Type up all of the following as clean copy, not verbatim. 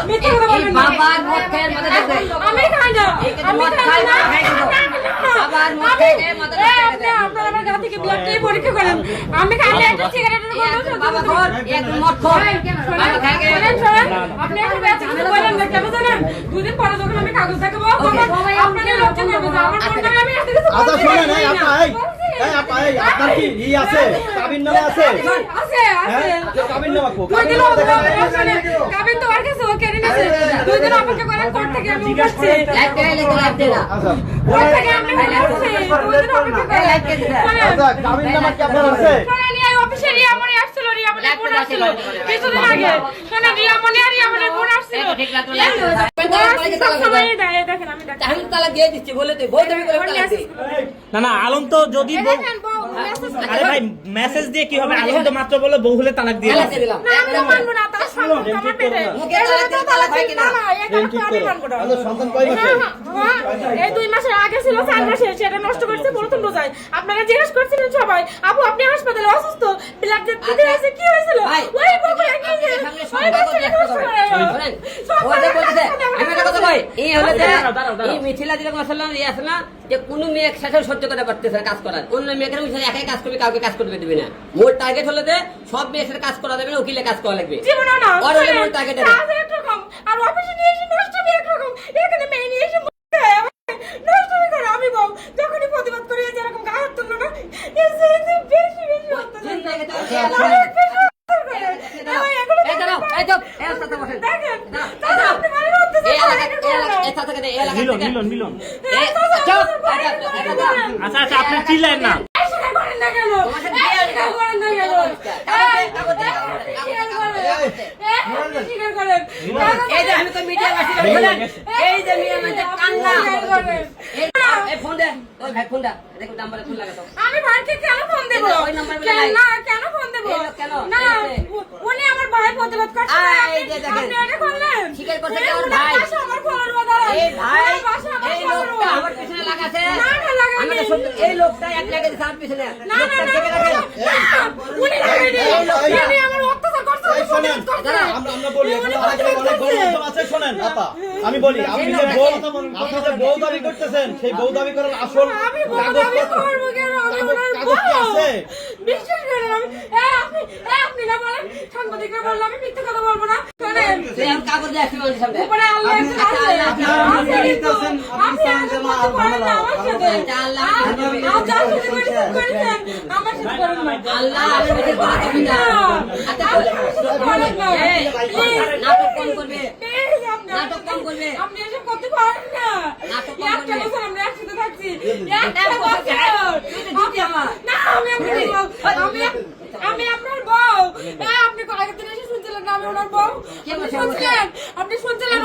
মিথ্যা কথা বলবেন না। বাবার মদ খেয়ে মদ দেখবে। আমি খাই না, আমি খাই না। বাবার মদ খেয়ে মদ দেখবে। আপনারা আমার গা থেকে ব্লাডটাই পরীক্ষা করেন। আমি খাই না, একটা সিগারেটের গন্ধ। বাবা খোর, একটু মদ খোর। বাবা খায় গে। আপনি এখন বেঁচে কিছু বলেন না কেন জানেন? দুদিন পরে যখন আমি কাগজ দেখাবো আপনাদের লজ্জা করবে যে আমার কোন নামে আমি এত কিছু আচ্ছা বলছি শোনেন, না। এই আপা, এই আপনার কি ই আছে? কাবিননামা আছে? আছে হ্যাঁ? কাবিননামা কো? দুই দিন কাবিননামা দেখান। কাবিন তো আর কাছে ও কেড়ে নিয়েছে। দুই দিন অপেক্ষা করার পর থেকে আমি উঠছি। লাইট দে লাইট দে না। আচ্ছা। পর থেকে আমি উঠছি। দুই দিন অপেক্ষা করে। আচ্ছা, কাবিননামা কি আপনার আছে? শোনেন, এই অফিসে রিয়ামনি আসছিল, রিয়ামনি বোন আসছিল কিছুদিন আগে। শোনেন, রিয়ামনি আর রিয়ামনির বোন আসছিল। ঠিক লাগলো না। সবসময় দেয়, দেখেন আমি দেখেন। আমি তালা দিয়ে দিচ্ছি বলে তুই বই দেবি করে তালা দিচ্ছি। না না, আলম তো যদি এই বউ- দেখেন, বউ মেসেজ করে। আরে ভাই মেসেজ দিয়ে কি হবে? আলম তো মাত্র বলে বউ হলে তালাক দিয়ে তালাক দিছে। দিয়ে দিলাম। না, আমি তো মানবো না, তার সন্তান তো আমার পেটে। মুখে তালাক দিয়ে তালাক হয় কিনা? না, না, এটা তো আমি মানবো না। আচ্ছা, সন্তান কয় মাসে? হ্যাঁ, এই 2 মাসের আগে ছিল, 4 মাসে, সেটা নষ্ট করেছে প্রথম রোজায়। আপনারা জিজ্ঞেস করছিলেন সবাই, আপু আপনি হাসপাতালে অসুস্থ, ব্লাড দিতে হয়েছে, কি হয়েছিল? ভাই, ওই বকু একই যে, সামনে ওই সব কাগজ বাচ্চাকে দেখতে নষ্ট হবে। করে। শোনেন, সব ও যে কাগজ বলতেছে, দেখতে হবে। আমি একটা কথা কই, এই হলো যে, দাঁড়াও। এই মিথিলা দিলে মাসাল্লাহ ইয়ে আছে না, যে কোনো মেয়ে একসাথে সহ্য করতে পারতেছে না কাজ করার। অন্য মেয়েকে আমি একাই কাজ করবি, কাউকে কাজ করতে দিবি না। মোর টার্গেট হলো যে সব মেয়ের সাথে কাজ করা যাবে না, উকিলে কাজ করা লাগবে। জীবনে না, ওর হলে মোর টার্গেট আছে। কাজ একরকম, আর অফিসে নিয়ে এসে নষ্টমি একরকম। এখানে মেয়ে নিয়ে এসে নষ্টমি করে। আমি বউ যখনই প্রতিবাদ করি, এই যে এরকম গায়ে হাত তুললো না, এর চাইতে বেশি অত্যাচার জিন্দেগি তো করে। অনেক বেশি অত্যাচার করে। এই এগুলো এই দাঁড়াও, এই তো, এই রাস্তাতে বসেন। দেখেন, দাঁড়াও, তাহলে আপনি মানে অত্যাচার এই করেন, এলাকা, এটা এই করেন এলাকা, না। এই ছাত্র থেকে, এই এলাকা মিলন থেকে। মিলন মিলন। এই, চুপ, এই দাঁড়াও। আচ্ছা আচ্ছা, আপনি চিল্লায়েন না। এই স্বীকার করেন না কেন? তোমার সাথে এই বিয়ে স্বীকার করেন না কেন? কাগজ দে, স্বীকার করেন। আপনি স্বীকার করেন। এই যে আমি তো মিডিয়া বাসী বলেন, এই যে মিডিয়া মানে কান্না। স্বীকার করেন। এই ফোন দে, ওই ভাই ফোন দে, দেখো নাম্বারে ফোন লাগাতো। আমি ভাইকে কেন ফোন দেব? ওই নাম্বার বলে কেন নাই। না, কেন ফোন দেব? এই লোক কেন? না, এই যে। উনি আমার ভাই প্রতিবাদ করছে। এই যে দেখেন। আপনি এটা করলেন? স্বীকার করছে এই যে ওর উনার ভাই। পাশে আমার ফোনের বদল। এই ভাই, উনার পাশে আমার এই ফোনের লোকটা বদল। আমার পিছনে লাগাছে। না, না, লাগায়নি। আমি তো সত্যি, এই লোকটা এক লাগাই দিছে আমার পিছনে। না, না, লোকটা না, দেখে না, রাখেন। না, উনি লাগায়নি। এই লোকটা। উনি আমার অত্যাচার করছে, উনি এই শোনেন, প্রতিবাদ করছে। আমরা বলি, উনি এখানে অনেক প্রতিবাদ বড় করছে। লোকজন আছে, শোনেন আপা, আমি বলি, আপনি যে বউ দাবি করতেছেন, সেই বউ দাবি করার আসল আমি বউ কাগজ দাবি কত? করবো কেন? আমি কাগজ- ওনার কাগজ কি বউ। আছে? বিশ্বাস করেন, আপনি না বলেন, সাংবাদিকরা বললো আমি মিথ্যে কথা বলবো না। শোনেন, তুই আমার কাগজ দিয়ে আসবি আমাদের সামনে। উপরে আল্লাহ একজন আচ্ছা, আছে। আল্লাহ আপনার আপনি কিন্তু- আপনি এরকম করতে পারেন না আমার সাথে। আচ্ছা, আল্লাহ আজ আপনার যার সাথে পরিচয় করেছেন, আমার সাথে করেন না। আল্লাহ আমি বেশি কথা কবি না। আচ্ছা, আমার সাথে করেন না। এই, Please, নাটক কম করবে। please, আপনি- নাটক কম করবে। আপনি এসব করতে পারেন না। নাটক কম একটা করবে। বছর আমরা একসাথে থাকছি। একটা একটা বছর বছর। তুই তো জিতি আমার। না, আমি আপনার বউ। আমি আপনার বউ। আপনি আগের দিন এসে শুনছিলেন না আমি ওনার বউ? কে আপনি বলছে? শুনছিলেন? আপনি শুনছিলেন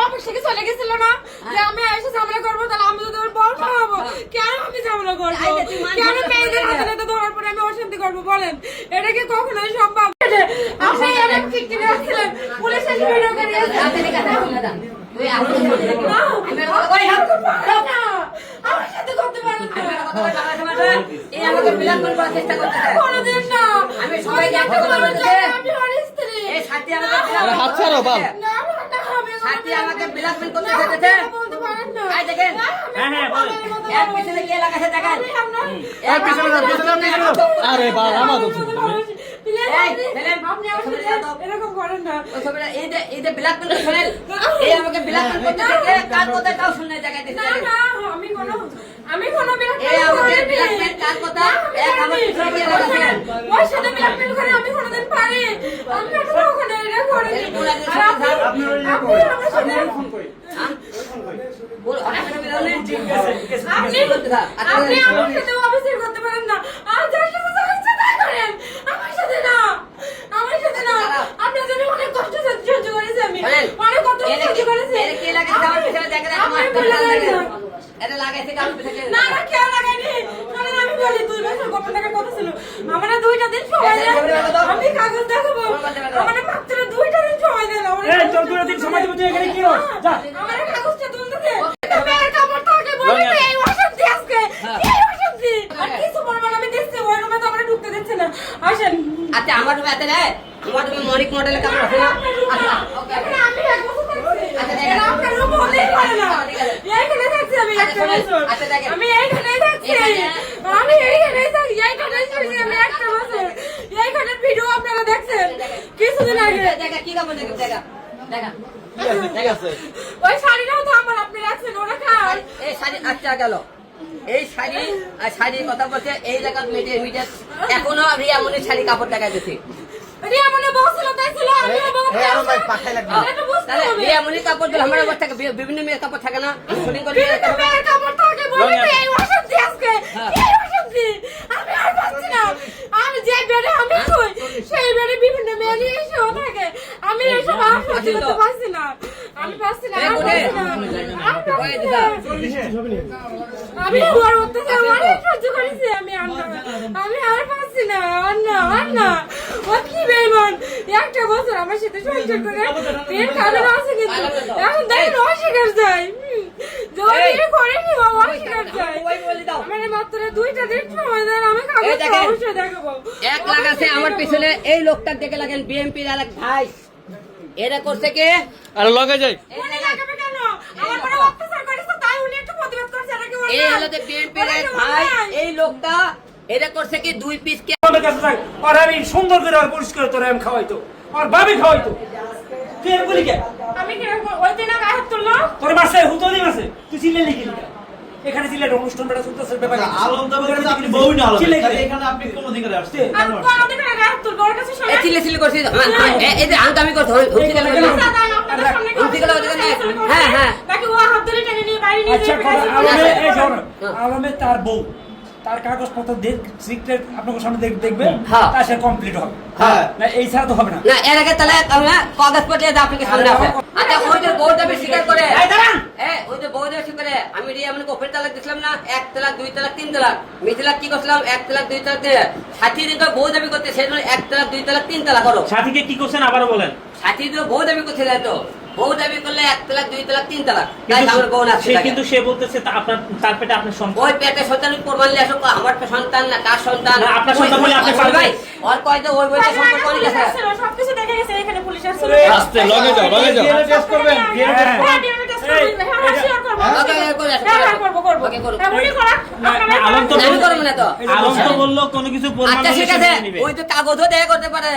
অফিস থেকে চলে গেছিল না যে আমি এসে ঝামেলা করবো, তাহলে আমি যদি ওর বউ না হবো, কেন আমি ঝামেলা করবো? আইলে তুই মান কেন সম্মান মেয়েদের করবি হাতে না। হাতে ধরার পরে আমি অশান্তি করবো বলেন? এটা কি কখনোই সম্ভব? আপনি এরকম ঠিক কিনে আসছিলেন, পুলিশ এসে ভিডিও করে রাতে ঠিক আছে, ফোন লাগা। তুই আমার সামনে বসে দেখো। না, আমি কথা কই না। আমার সাথে করতে পারেন না। এই আমাকে বিলাসমান করার চেষ্টা করতেছে। কোনোদিন না। আমি সবাইকে একটা কথা বলতেছি। আমি ওর স্ত্রী। এই সাথী আমাকে আরে হাত ছাড়ো, বাপ। না, না, আমি সাথী আমাকে বিলাসমান করতে না, চেয়েছে। আপনি বলতে পারেন না। এই দেখেন। হ্যাঁ, হ্যাঁ, বলেন। এর পিছনে কে লাগাছে দেখেন। এর পিছনে যাও, পিছনে যাও, পিছনে যাও। আরে বাবা, আমার তো এই, ছেলে, আপনি আমার ছবিটা সাথে দাও। এরকম করেন না। ওই ছবিটা, এই যে বিলাসমান শোনেন, এই আমাকে বিলাসমান করতে চেয়েছে, কার কথা তাও শুনে জায়গায় দিতে না, না, আমি কোনো blackmail এই আমাকে করিনি। blackmail কার কথা? না, আমি এক আমার করিনি। পিছনে কে লাগাছে? ওর সাথে blackmail করে আমি কোনোদিন পারি? আমি কখনো এটা করিনি। আর আপনি আমার সাথে- বল, হঠাৎ করে বেরোলে? আপনি আমার সাথে অবিচার করতে পারেন না। আর যার সাথে যাচ্ছেন তাই করেন। আমার সাথে না। আমার সাথে না। আপনার জন্য অনেক কষ্ট সহ্য করেছি আমি। বলেন, অনেক কষ্ট সহ্য করেছি। এর কে লাগাছে আমার পিছনে দেখেন, আপনি আমার বলে পিছনে দেন দেখেন। না। এটা লাগাইছে কারণ পিছনে না, না, কেউ লাগায়নি। শোনেন, আমি বলি, 2 বছর গোপন থাকার কথা ছিল। আমার 2টা দিন সময় দেন। আমি কাগজ দেখাবো। আমার মাত্র 2টা দিন সময় দেন। এই তোর 2 দিন সময় দিব, তুই এখানে কি হস? যা। আমার কাগজটা তুলতে দে। মেয়ের কাপড় থাকে বলে তো এই অশান্তি আজকে। এই অশান্তি। আর কিছু বলবেন, আমি দেখছি ওই রুমে তো আমরা ঢুকতে দিচ্ছে না। আসেন। আচ্ছা আমার রুমে এত নেয়, আমার রুমে মনিক মডেলের কাপড় আছে না? আচ্ছা, ওকে। বছর। আচ্ছা, দেখেন। আমি এইখানেই থাকছি। এখানে- আমি এইখানেই থাকি, এইখানেই শুয়েছি আমি একটা বছর। এইখানের ভিডিও আপনারা দেখছেন কিছুদিন আগে। দেখা কি কাপড় দেখে দেখা দেখা ঠিক আছে ওই শাড়িটাও তো আমার আপনি রাখছেন, ওরা খায়। এই শাড়ি আচ্ছা গেল এই শাড়ি আর শাড়ির কথা বলছে এই জায়গা মিডিয়া এখনো আমি এমন শাড়ি কাপড় দেখা দিচ্ছি রিয়া মনে বলছিল তাই ছিল, আমিও বলতে এই আরো ভাই পাঠাই লাগবে এটা বুঝতে তাহলে হবে। এমনই কাপড় দিলে আমার আবার থাকে বিভিন্ন মেয়ের কাপড় থাকে না শুটিং করে বিভিন্ন মেয়ের কাপড় থাকে বলে তো এই অশান্তি আজকে। হ্যাঁ। এই অশান্তি। আমি আর পাচ্ছি না। আমি যে বেডে আমি শুই, সেই বেডে বিভিন্ন মেয়ে নিয়ে এসেও থাকে। আমি এইসব আর সহ্য করতে পারছি না। আমি পারছি না, আর পারছি না। আর পারছি না। আমি ওর অত্যাচার অনেক সহ্য করেছি, আমি আর না। আমি আর পারছি না, আর না, আর না। ও কি বেইমান। একটা বছর আমার সাথে সংসার করে পেট খাবে না আছে কিন্তু এখন দেখেন অস্বীকার যায়। জমি করেনি ও অস্বীকার যায়। মানে মাত্র 2টা দিন সময় দেন, আমি এই কাগজ দেখেন। অবশ্যই দেখাবো। 1 লাখ আছে আমার পিছনে এই লোকটার দেখে লাগেন বিএমপির আর এক ভাই এরা করছে কে আর লগে যাই উনি লাগাবে কেন? আমার উপরে অত্যাচার করেছে তাই উনি একটু প্রতিবাদ করছে, এটা কি ওর এই না? হলো বিএমপির ওরা এক কি ওর ভাই নাই? এই লোকটা এরা করছে কি 2 পিস কে আমাদের কাছে থাক আর আমি সুন্দর করে আর পরিষ্কার তোরে আমি খাওয়াইতো আর ভাবি খাওয়াইতো তুই এর বলি কে আমি কি ওই দিন আগে হাত তুললো? তোর মাসে হুতলি মাসে তুই চিল্লে লিখি এখানে চিল্লে একটা অনুষ্ঠান বেড়া চলতেছে ব্যাপার আলম দাবি করে আপনি বউই না আলম চিল্লে তাহলে এখানে আপনি কোন অধিকারে আসছেন আর কোন দিন আগে হাত তুলবো? ওর কাছে শোনেন। চিল্লে চিল্লে করছি এই যে আঙ্কামি করতে হবে উঠতে গেল দাদা, আপনাদের সামনে উঠতে গেল ওদিকে নেই। হ্যাঁ হ্যাঁ বাকি ও হাত ধরে টেনে নিয়ে বাইরে নিয়ে আচ্ছা যেয়ে কথা ফেলেছে। আলমে এই শোন আলমে তার বউ তার কাগজপত্র সিক্রেট আপনাদের সামনে দেখবে হ্যাঁ। তা সে কমপ্লিট হবে হ্যাঁ। না এই ছাড়া তো হবে না না এর আগে তাহলে আমরা কাগজপত্র দিয়ে আপনাকে সামনে আসে আচ্ছা ওই যে বউ দাবি স্বীকার করে এই দাঁড়ান ওই যে বউ দাবি স্বীকার করে আমি রিয়া মানে কফের তালাক দিছিলাম না 1 তালাক 2 তালাক 3 তালাক মিথিলাক কি করছিলাম 1 তালাক 2 তালাক দিয়ে সাথী দিন বউ দাবি করতে সেই জন্য 1 তালাক 2 তালাক 3 তালাক করো সাথীকে কি করছেন আবারও বলেন সাথী দিন বউ দাবি করতে যায় তো বউ দাবি করলে 1 তালাক 2 তালাক 3 তালাক তাই আমার বউ না কিন্তু সে বলতেছে তা আপনার তার পেটে আপনার সন্তান ওই পেটে সন্তান প্রমাণ নিয়ে আসো আমার সন্তান না কার সন্তান না, আপনার সন্তান বলে আপনি পারবেন। ভাই ওর কয় তো ওই বইটা সম্পর্ক পুলিশ নিয়ে আসছিল, সবকিছু দেখে গেছে, এখানে পুলিশ আসছিল। আস্তে লগে যাও ডিএনএ টেস্ট করবেন ডিএনএ টেস্ট হ্যাঁ, DNA টেস্ট করবো। হ্যাঁ, হ্যাঁ, sure করবো। ওকে, করে আসো, হ্যাঁ, করে হ্যাঁ, আসো। করবো, করবো। ওকে, করো। হ্যাঁ, উনি করা, আপনারা আলম তো করা। আমি করবো না তো আলম তো বললো কোনো কিছু প্রমাণ আচ্ছা ঠিক সে আছে মেনে নিবে। ওই তো কাগজও দেয়া করতে পারে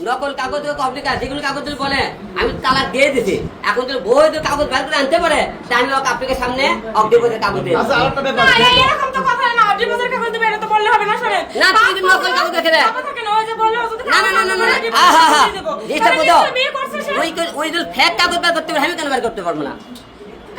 নকল কাগজ কমপ্লিকেট যেগুলো কাগজ যদি বলে আমি তালাক দিয়ে দিছি এখন যদি বই তো কাগজ বের করে আনতে পারে তা আমি ওকে আপনাকে সামনে অগ্নিপথের কাগজ দিয়ে আচ্ছা আরেকটা ব্যাপার না, এরকম তো কথা না। ডিভোর্সের কাগজ দেবে, এটা তো বললে হবে না, শোনেন। না, তুমি যদি নকল কাগজ দেখে দেয়। বাবা থাকে না, ওই যে বললে, ও যদি না না না না না কাগজ দেবে, আহা হা দিয়ে দেবো। লিস্টটা তাহলে বুঝো নিশ্চয়ই বিয়ে করছে সে। ওই যে ফেক কাগজ বের করতে পারে আমি কেন বের করতে পারবো না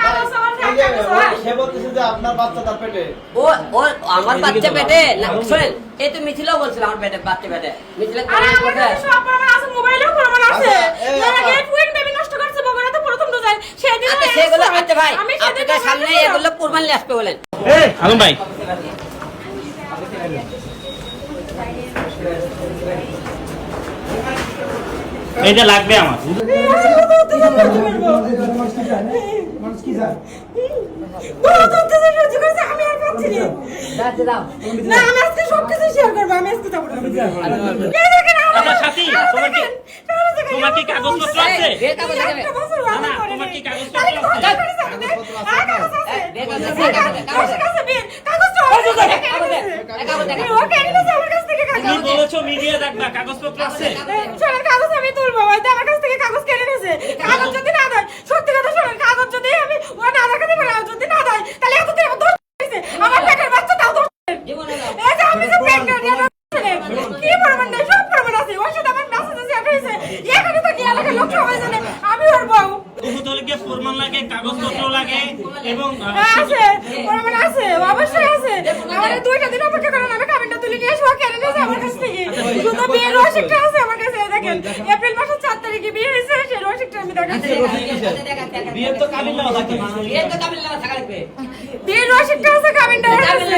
কাগজ আমার এই ফ্যান যে কাগজ হয়। সে বলতেছে যে আপনার বাচ্চা তার পেটে ও ও আমার বাচ্চা পেটে না শুনেন এই তো মিছিলও বলছিল আমার পেটে বাচ্চা পেটে মিছিল আরে আমার কাছে সব প্রমাণ আছে, মোবাইলেও প্রমাণ আছে। আচ্ছা, এই যারা আপা। এই টুইন বেবি নষ্ট করছে, বাবারা তো প্রথম তো যায়। সেদিন আচ্ছা আমি সেগুলো এসেছি। আচ্ছা ভাই আমি সেদিন আপনাদের তো সামনে বলেছিলাম। এগুলো প্রমাণ নিয়ে আসবে বলেন আলম ভাই এইটা লাগবে আমার বড় তো অত্যাচার সহ্য করেছে, আমি আর পাচ্ছি না। না, আমি আজকে সবকিছু শেয়ার করবো, আমি আজকে যাবো না। এই দেখেন, আমার- আচ্ছা, সাথী, তোমার কি- তাহলে দেখেন, তোমার কি কাগজপত্র আছে? বিয়ের কাগজ দেখাবে। একটা বছর না, আমার করেনি। তোমার কি কাগজপত্র তাহলে কি আছে? দরকার করেছে আমাদের? আর কাগজ আছে? বিয়ের কাগজ আছে, হ্যাঁ, কাগজ আছে, কাগজ আছে। কাগজ আছে, বিয়ের। কাগজ তো আমার কাছে কেড়ে কাগজ আছে, নিয়েছে। কাগজ আছে। ও কেড়ে নিয়েছে আমার কাছ থেকে কাগজ। তুমি বলেছো মিডিয়া দেখবা কাগজপত্র আছে শোনেন, কাগজ আমি তুলবো, হয়তো আমার কাছ থেকে কাগজ কেড়ে নিয়েছে। কাগজ যদি না দেয়, সত্যি কথা শোনেন, কাগজ যদি আমি ও না দেখাতে পারে, আর যদি না দেয়, তাহলে এতদিন আমার দোষ হয়েছে। আমার পেটের বাচ্চা তাও দোষ হয়েছে। জীবনে না। এই যে আমি যে pregnant, এটা শোনেন, কি প্রমাণ নেই, সব প্রমাণ আছে। ওর সাথে আমার message আছে, এটা হয়েছে। এখানে তো গিয়ে এলাকার লোক সবাই জানে, আমি ওর বউ। বহুত হলে প্রমাণ লাগে কাগজপত্র লাগে এবং আছে, প্রমাণ আছে, অবশ্যই আছে। আমাদের 2টা দিন অপেক্ষা করেন, আমি কাবিনটা তুলে নিয়ে এসে ও কেড়ে নিয়েছে আমার কাছ থেকে। শুধু বিয়ের রসিকটা আছে আমার কাছে, এই দেখেন। এপ্রিল মাসের 4 তারিখে বিয়ে হয়েছে, সেই রসিকটা আমি দেখাচ্ছি। বিয়ের তো কাবিন নাও থাকে বিয়ের তো কাবিল লাগা থাকা লাগবে বিয়ের রসিকটা আছে, কাবিনটা আমার কাছে।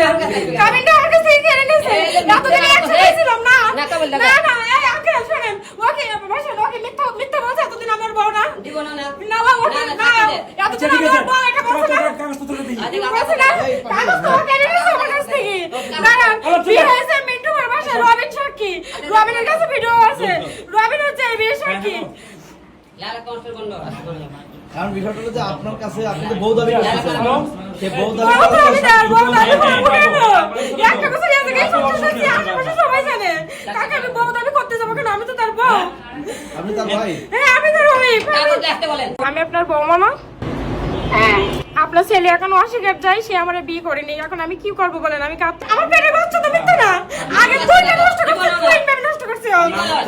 কাবিনটা আমার কাছ থেকে কেড়ে নিয়েছে। এতদিন একসাথে ছিলাম না। না, কাবিন লাগা। না, না, এই আঙ্কেল শোনেন, ওকে বসেন, ওকে মিথ্যা বলছে, এতদিন আমার বউ না। জীবনে না না, ওকে না, এতদিন আমার বউ, এটা বলছে না। কাগজপত্র দিই আজকে বলছে না, কাগজ তো ও কেড়ে নিয়েছে আমার কাছ থেকে। দাঁড়ান, বিয়ে হয়েছে মিন্টু আমার বাসায়, রবিন সাক্ষী। রবিনের কাছে ভিডিও আছে, রবিন হচ্ছে এই বিয়ের সাক্ষী। লালা কনস্টেবল বন্ধ কারণ বিষয়টা হলো যে আপনার কাছে আপনি তো বউ দাবি করতেছেন সেই বউ দাবি বউ তো আমি করার বউ দাবি করবো কেন? একটা বছর আগে এই সংসার করছি, আশেপাশে সবাই জানে। কাকে আমি বউ দাবি করতে যাবো কেন? আমি তো তার বউ। আপনি তার ভাই হ্যাঁ, আমি তার ওয়াইফ। কাগজ দেখতে বলেন আমি আপনার বৌমা না? আপনার ছেলে এখন অস্বীকার যায়, সে আমার বিয়ে করেনি। এখন আমি কি করবো বলেন? আমি আমার পেটের বাচ্চা তো মিথ্যা না। আগে দুইটা নষ্ট করছে, তিনটা নষ্ট করছে।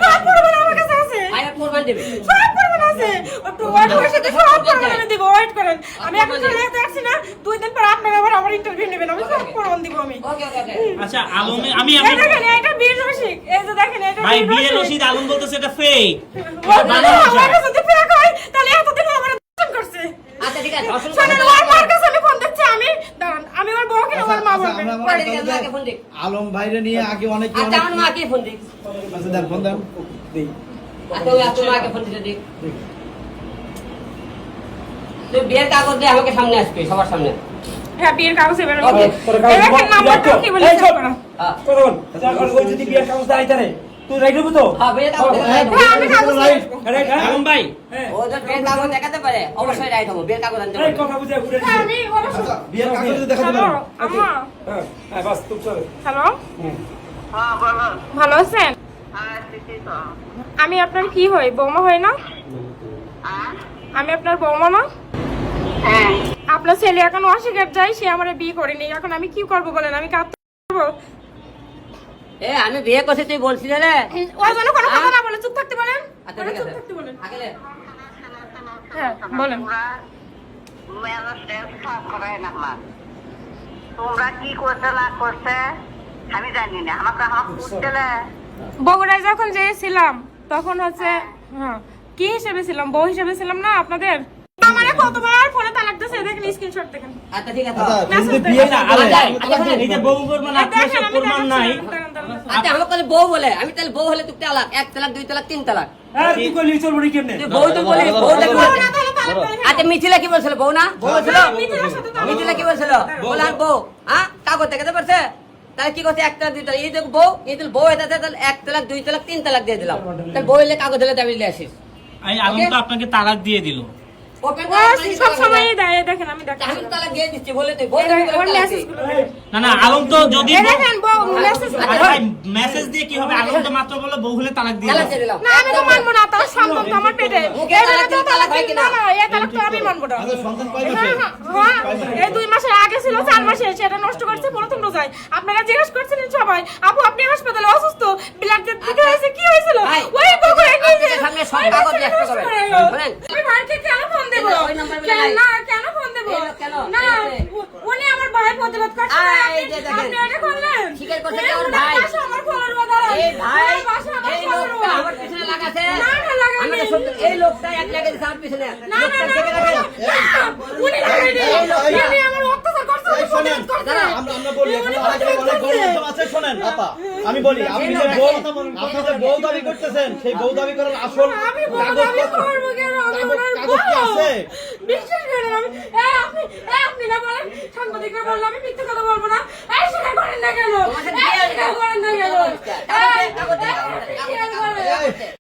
সব প্রমাণ আমার কাছে আছে। আয়া প্রমাণ দেবে সব প্রমাণ আছে। একটু ওয়েট করে সাথে সব প্রমাণ আমি দিব। ওয়েট করেন। আমি এখন চলে যেতে আসছি না। 2 দিন পর আপনারা আবার আমার ইন্টারভিউ নেবেন। আমি সব প্রমাণ দিব আমি। ওকে ওকে ওকে আচ্ছা আলমে আমি এই দেখেন, এটা বিয়ের রসিক। এই যে দেখেন, এটা ভাই বিয়ের রশিদ আলম বলতেছে এটা ফেক। আমার যদি ফেক হয় তাহলে এতদিন আমার দর্শন করছে। আচ্ছা ঠিক আছে অসুবিধা শোনেন, ওর মার কাছে আমি ফোন দিচ্ছি। আমি দাঁড়ান, আমি ওর বউকে না ওর মা বলবেন। মাকে ফোন দিক আলম ভাইরে নিয়ে আগে অনেক আচ্ছা আমার মাকে ফোন দিক আচ্ছা দেন ফোন দেন দেই আচ্ছা ওই আপনার মাকে ফোন দিতে দিক তুই বিয়ের কাগজ দিয়ে আমাকে সামনে আসবি সবার সামনে হ্যাঁ, বিয়ের কাগজে বের ওকে। এই দেখেন নাম্বারটা কি বলে চেক করো। হ্যাঁ করুন এখন ওই যদি বিয়ের কাগজ দেয় তারে তুই রাইট হবো তো হ্যাঁ বিয়ের কাগজ দেখাতে হ্যাঁ, আমি কাগজ রাইট রাইট হ্যাঁ আলম ভাই হ্যাঁ ও যদি বিয়ের কাগজ দেখাতে পারে অবশ্যই রাইট হবো বিয়ের কাগজ আনতে এই পারবে কথা বুঝে ঘুরে হ্যাঁ, আমি অবশ্যই। আচ্ছা বিয়ের কাগজ যদি দেখাতে হ্যালো, পারেন আম্মা। হ্যাঁ হ্যাঁ বাস তুই চল হ্যালো, হুম ভালো আছেন? আমি আপনার কি হই? বৌমা হই না? আমি আপনার বৌমা না? আপনার ছেলে এখন অস্বীকার যায়, সে আমার বিয়ে করেনি। এখন আমি কি করবো বলেন? আমি কাঁদতে করবো? এ আমি বিয়ে করছি তুই বলছিস রে ওর জন্য কোনো কথা না বলে চুপ থাকতে বলেন। আচ্ছা ওরা ঠিক চুপ আছে থাকতে বলেন। আগেলে হ্যাঁ, বলেন। তোমরা কি করছে না করছে আমি জানি না আমাকে বগুড়ায় যখন যেয়েছিলাম তখন হচ্ছে হ্যাঁ কি হিসেবে ছিলাম? বউ হিসেবে ছিলাম না আপনাদের? আমারে কতবার ফোনে তালাক দিয়েছে, দেখেন স্ক্রিনশট দেখেন। আচ্ছা ঠিক আছে আচ্ছা যদি বিয়ে আচ্ছা, করে আলাদা। আচ্ছা, এই যে বউ প্রমাণ আপনার দেখেন, সব আমি প্রমাণ নাই দেখাচ্ছি। আচ্ছা আমাকে তাহলে বউ বলে আমি তাহলে বউ হলে তুই তালাক 1 তালাক 2 তালাক 3 তালাক হ্যাঁ তুই কইলি চলবো নি কেমনে তুই বউ তো বলিস বউ দেখবি বউ না তাহলে তালাক দেন। আচ্ছা মিথিলা কি বলছিল বউ না বউ বলছিল মিথিলার সাথে তালাক মিথিলা কি বলছিল বলার বউ হ্যাঁ কাগজ দেখাতে পারছে তাহলে কি করছে 1 তালাক 2 তালাক এই দেখ বউ এই তাহলে বউ এটা তাহলে 1 তালাক 2 তালাক 3 তালাক দিয়ে দিলাম তাহলে বউ হলে কাগজ হলে দাবি নিয়ে আসিস এই আলম তো আপনাকে তালাক দিয়ে দিল। ওপেন ও সব সময় দেয়, দেখেন আমি দেখাচ্ছি। আমি তালাক দিয়ে দিচ্ছি বলে তুই বউ দাবি করে ওর তালাক মেসেজ দিস। গুলো দেখেন। না না আলম তো যদি এই দেখেন বউ মেসেজ আরে ভাই মেসেজ দিয়ে কি হবে? আলম তো মাত্র বললো বউ হলে তালাক দিয়ে তালাক দিল। দিয়ে দিলাম না, আমি তো মানবো না। তার সন্তান তো আমার পেটে। মুখে এই তালাক দিলে তালাক হয় কিনা? না, না, এই তালাক তো আমি মানবো না। আচ্ছা সন্তান কয় হ্যাঁ, মাসে হ্যাঁ, এই 2 মাসের আগে ছিল 4 মাসে, সেটা নষ্ট করছে প্রথম রোজায়। আপনারা জিজ্ঞেস করছিলেন সবাই, আপু আপনি হাসপাতালে অসুস্থ, ব্লাড থেকে হয়েছে, কি হয়েছিল? ভাই, ওই বগুড়ায় আপনাদের গিয়েছে। সামনে সব ওই কাগজ বাচ্চাটা একটা নষ্ট করবেন। করে এলো। বলেন। আমি ভাইকে কেন ফোন দেবো? ওই নাম্বার বলে নাই। না, কেন ফোন দেবো? এই লোক কেন? না, এই যে। উনি আমার ভাই প্রতিবাদ করছে। এই যে দেখেন। আপনি এটা করলেন? স্বীকার করছে এই যে ওর উনার ভাই। পাশে আমার ফলোয়ার বাঁধালেন। এই ভাই উনার পাশে আমার এই follower লোকটা বাঁধালেন। আমার পিছনে লাগাছে না, না, লাগায়নি। আমরা সত্যি এই লোকটা এক লাগাই দিছে আমার পিছনে না, না, লোকটা না, থেকে না, রাখেন না, উনি লাগায়নি। উনি আমার অত্যাচার করছে, উনি প্রতিবাদ করছে। আমরা বলি উনি এখন অনেক প্রতিবাদ করছে। গণমাধ্যম আছে শোনেন আপা আমি বলি আপনি যে বউ দাবি করতেছেন সেই বউ দাবি করার আসল আমি বউ দাবি করবো কেন? আমি ওনার কাগজ কি বউ। আছে? বিশ্বাস করেন আমি আপনি না বলেন সাংবাদিকরা বললো আমি মিথ্যে কথা বলবো না। এই স্বীকার করেন না কেন? তোমাকে এই স্বীকার করেন না কেন? কাগজ দে, কাগজ দে, কাগজ দে। এই স্বীকার করেন।